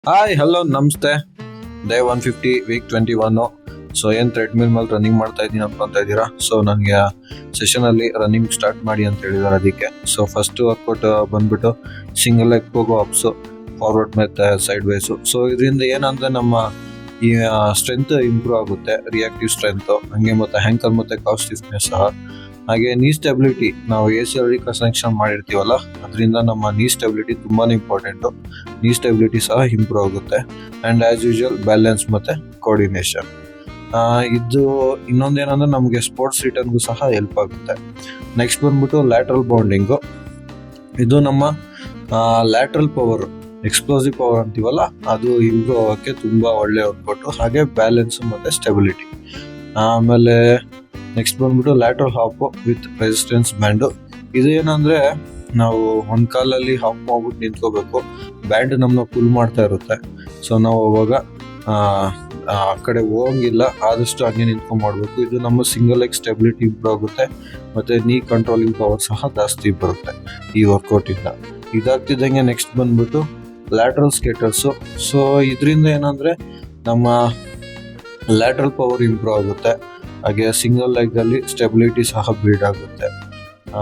Hi hello ನಮಸ್ತೆ. Day 150 week 21. So ಏನ್ treadmill ಮೇಲೆ ರನ್ನಿಂಗ್ ಮಾಡ್ತಾ ಇದ್ದೀನಿ ಅನ್ಕೊಂತ ಇದ್ದೀರಾ. ಸೊ ನನಗೆ ಸೆಷನ್ ಅಲ್ಲಿ ರನ್ನಿಂಗ್ ಸ್ಟಾರ್ಟ್ ಮಾಡಿ ಅಂತ ಹೇಳಿದಾರೆ. ಅದಕ್ಕೆ ಸೊ ಫಸ್ಟ್ ವರ್ಕೌಟ್ ಬಂದ್ಬಿಟ್ಟು ಸಿಂಗಲ್ ಲೆಗ್ ಹೋಗೋ ಅಪ್ಸ್, ಫಾರ್ವರ್ಡ್ ಮತ್ತೆ ಸೈಡ್ ವೈಸು. ಸೊ ಇದರಿಂದ ಏನಂದ್ರೆ ನಮ್ಮ ಈ ಸ್ಟ್ರೆಂತ್ ಇಂಪ್ರೂವ್ ಆಗುತ್ತೆ, ರಿಯಾಕ್ಟಿವ್ ಸ್ಟ್ರೆಂತ್, ಹಂಗೆ ಮತ್ತೆ ಹ್ಯಾಂಕಲ್ ಮತ್ತೆ ಕಾಫ್ ಸ್ಟಿಫ್ನೆಸ್ ಸಹ. ಹಾಗೆ ನೀ ಸ್ಟೆಬಿಲಿಟಿ, ನಾವು ACL ರಿಕನ್ಸ್ಟ್ರಕ್ಷನ್ ಮಾಡಿರ್ತೀವಲ್ಲ, ಅದರಿಂದ ನಮ್ಮ ನೀ ಸ್ಟೆಬಿಲಿಟಿ ತುಂಬಾನೇ ಇಂಪಾರ್ಟೆಂಟ್. ನೀ ಸ್ಟೆಬಿಲಿಟಿ ಸಹ ಇಂಪ್ರೂವ್ ಆಗುತ್ತೆ. ಅಂಡ್ ಆಸ್ ಯೂಶುವಲ್ ಬ್ಯಾಲೆನ್ಸ್ ಮತ್ತೆ ಕೋಆರ್ಡಿನೇಷನ್. ಇದು ಇನ್ನೊಂದೇನಂದ್ರೆ ನಮಗೆ ಸ್ಪೋರ್ಟ್ಸ್ ರಿಟರ್ನ್ಗೂ ಸಹ ಹೆಲ್ಪ್ ಆಗುತ್ತೆ. ನೆಕ್ಸ್ಟ್ ಬಂದ್ಬಿಟ್ಟು ಲ್ಯಾಟ್ರಲ್ ಬೌಂಡಿಂಗು. ಇದು ನಮ್ಮ ಲ್ಯಾಟ್ರಲ್ ಪವರ್, ಎಕ್ಸ್ಪ್ಲೋಸಿವ್ ಪವರ್ ಅಂತೀವಲ್ಲ, ಅದು ಇಂಪ್ರೂವ್ ಆಗೋಕ್ಕೆ ತುಂಬಾ ಒಳ್ಳೆ ವರ್ಕೌಟ್. ಹಾಗೆ ಬ್ಯಾಲೆನ್ಸ್ ಮತ್ತೆ ಸ್ಟೆಬಿಲಿಟಿ. ಆಮೇಲೆ ನೆಕ್ಸ್ಟ್ ಬಂದ್ಬಿಟ್ಟು lateral hop with resistance band. ಇದು ಏನಂದ್ರೆ ನಾವು ಒಂದ್ ಕಾಲಲ್ಲಿ ಹಾಪ್ ಮಾಡ್ಬಿಟ್ಟು ನಿಂತ್ಕೋಬೇಕು, ಬ್ಯಾಂಡ್ ನಮ್ಮನ್ನ ಪುಲ್ ಮಾಡ್ತಾ ಇರುತ್ತೆ. ಸೊ ನಾವು ಅವಾಗ ಆ ಕಡೆ ಹೋಗಂಗಿಲ್ಲ, ಆದಷ್ಟು ಹಂಗೆ ನಿಂತ್ಕೊಂಡ್ ಮಾಡ್ಬೇಕು. ಇದು ನಮ್ಮ ಸಿಂಗಲ್ ಲೆಗ್ ಸ್ಟೆಬಿಲಿಟಿ ಇಂಪ್ರೂವ್ ಆಗುತ್ತೆ, ಮತ್ತೆ ನೀ ಕಂಟ್ರೋಲಿಂಗ್ ಪವರ್ ಸಹ ಜಾಸ್ತಿ ಬರುತ್ತೆ ಈ ವರ್ಕೌಟ್ ಇಂದ. ಇದಾಗ್ತಿದ್ದಂಗೆ ನೆಕ್ಸ್ಟ್ ಬಂದ್ಬಿಟ್ಟು ಲ್ಯಾಟ್ರಲ್ ಸ್ಕೇಟರ್ಸು. ಸೊ ಇದರಿಂದ ಏನಂದ್ರೆ ನಮ್ಮ ಲ್ಯಾಟ್ರಲ್ ಪವರ್ ಇಂಪ್ರೂವ್ ಆಗುತ್ತೆ, ಹಾಗೆ ಸಿಂಗಲ್ ಲೆಗ್ ಅಲ್ಲಿ ಸ್ಟೆಬಿಲಿಟಿ ಸಹ ಬಿಲ್ಡ್ ಆಗುತ್ತೆ.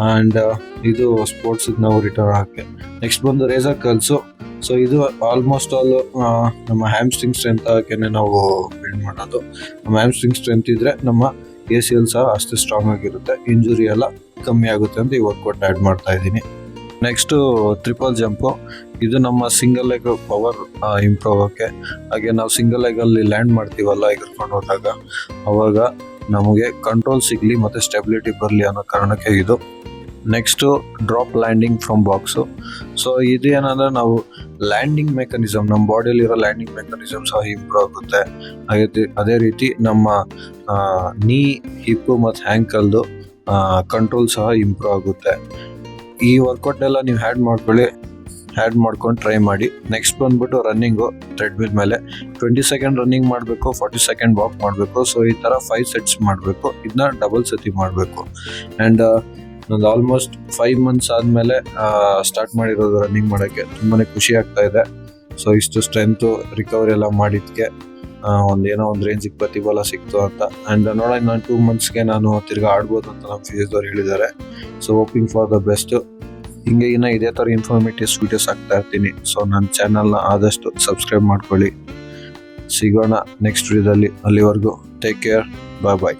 ಅಂಡ್ ಇದು ಸ್ಪೋರ್ಟ್ಸ್ ನಾವು ರಿಟರ್ನ್ ಹಾಕಿ. ನೆಕ್ಸ್ಟ್ ಬಂದು ರೇಸರ್ ಕರ್ಲ್ಸು. ಸೊ ಇದು ಆಲ್ಮೋಸ್ಟ್ ಆಲ್ ನಮ್ಮ ಹ್ಯಾಮ್ಸ್ಟ್ರಿಂಗ್ ಸ್ಟ್ರೆಂತ್ ಹಾಕೇನೆ ನಾವು ಬಿಲ್ಡ್ ಮಾಡೋದು. ನಮ್ಮ ಹ್ಯಾಮ್ಸ್ಟ್ರಿಂಗ್ ಸ್ಟ್ರೆಂತ್ ಇದ್ರೆ ನಮ್ಮ ACL ಸಹ ಅಷ್ಟು ಸ್ಟ್ರಾಂಗ್ ಆಗಿರುತ್ತೆ, ಇಂಜುರಿ ಎಲ್ಲ ಕಮ್ಮಿ ಆಗುತ್ತೆ ಅಂತ ಈ ವರ್ಕೌಟ್ ಆ್ಯಡ್ ಮಾಡ್ತಾ ಇದ್ದೀನಿ. Next triple jump. ಇದು ನಮ್ಮ ಸಿಂಗಲ್ ಲೆಗ್ ಪವರ್ ಇಂಪ್ರೂವ್ ಆಗೋಕ್ಕೆ, ಹಾಗೆ ನಾವು ಸಿಂಗಲ್ ಲೆಗ್ ಅಲ್ಲಿ ಲ್ಯಾಂಡ್ ಮಾಡ್ತೀವಲ್ಲ ಎಗರ್ಕೊಂಡು ಹೋದಾಗ, ಅವಾಗ ನಮಗೆ ಕಂಟ್ರೋಲ್ ಸಿಗ್ಲಿ ಮತ್ತೆ ಸ್ಟೆಬಿಲಿಟಿ ಬರಲಿ ಅನ್ನೋ ಕಾರಣಕ್ಕೆ ಇದು. Next drop landing from box. So ಇದು ಏನಂದ್ರೆ ನಾವು ಲ್ಯಾಂಡಿಂಗ್ ಮೆಕಾನಿಸಮ್, ನಮ್ಮ ಬಾಡಿಯಲ್ಲಿರೋ ಲ್ಯಾಂಡಿಂಗ್ ಮೆಕಾನಿಸಮ್ ಸಹ ಇಂಪ್ರೂವ್ ಆಗುತ್ತೆ. ಅದೇ ರೀತಿ ನಮ್ಮ ನೀ, ಹಿಪ್ಪು ಮತ್ತು ಹ್ಯಾಂಕಲ್ದು ಕಂಟ್ರೋಲ್ ಸಹ ಇಂಪ್ರೂವ್ ಆಗುತ್ತೆ. ಈ ವರ್ಕೌಟ್ ಎಲ್ಲ ನೀವು ಹ್ಯಾಡ್ ಮಾಡ್ಕೊಂಡು ಟ್ರೈ ಮಾಡಿ. ನೆಕ್ಸ್ಟ್ ಬಂದ್ಬಿಟ್ಟು ರನ್ನಿಂಗು. ಟ್ರೆಡ್ಮಿಲ್ ಮೇಲೆ 20 ಸೆಕೆಂಡ್ ರನ್ನಿಂಗ್ ಮಾಡಬೇಕು, 40 ಸೆಕೆಂಡ್ ವಾಕ್ ಮಾಡಬೇಕು. ಸೊ ಈ ಥರ 5 ಸೆಟ್ಸ್ ಮಾಡಬೇಕು. ಇದನ್ನ ಡಬಲ್ ಸತಿ ಮಾಡಬೇಕು. ಆ್ಯಂಡ್ ನಂದು ಆಲ್ಮೋಸ್ಟ್ 5 ಮಂತ್ಸ್ ಆದಮೇಲೆ ಸ್ಟಾರ್ಟ್ ಮಾಡಿರೋದು ರನ್ನಿಂಗ್ ಮಾಡೋಕ್ಕೆ. ತುಂಬಾ ಖುಷಿ ಆಗ್ತಾ ಇದೆ. ಸೊ ಇಷ್ಟು ಸ್ಟ್ರೆಂತು ರಿಕವರಿ ಎಲ್ಲ ಮಾಡಿದ್ದಕ್ಕೆ ಒಂದು ರೇಂಜಿಗೆ ಪ್ರತಿಫಲ ಸಿಕ್ತು ಅಂತ. ಆ್ಯಂಡ್ ನೋಡೋಣ, ನಾನು 2 ಮಂತ್ಸ್ಗೆ ನಾನು ತಿರ್ಗಿ ಆಡ್ಬೋದು ಅಂತ ನಮ್ಮ ಫಿಸಿಯೋದವ್ರು ಹೇಳಿದ್ದಾರೆ. So hoping for the best. ಹಿಂಗೆ ಇದೇ ಥರ ಇನ್ಫಾರ್ಮೇಟಿವ್ ವೀಡಿಯೋಸ್ ಆಗ್ತಾ ಇರ್ತೀನಿ. ಸೊ ನನ್ನ ಚಾನಲ್ನ ಆದಷ್ಟು ಸಬ್ಸ್ಕ್ರೈಬ್ ಮಾಡ್ಕೊಳ್ಳಿ. ಸಿಗೋಣ ನೆಕ್ಸ್ಟ್ ವಿಡಿಯೋದಲ್ಲಿ. ಅಲ್ಲಿವರೆಗೂ ಟೇಕ್ ಕೇರ್, ಬಾಯ್ ಬಾಯ್.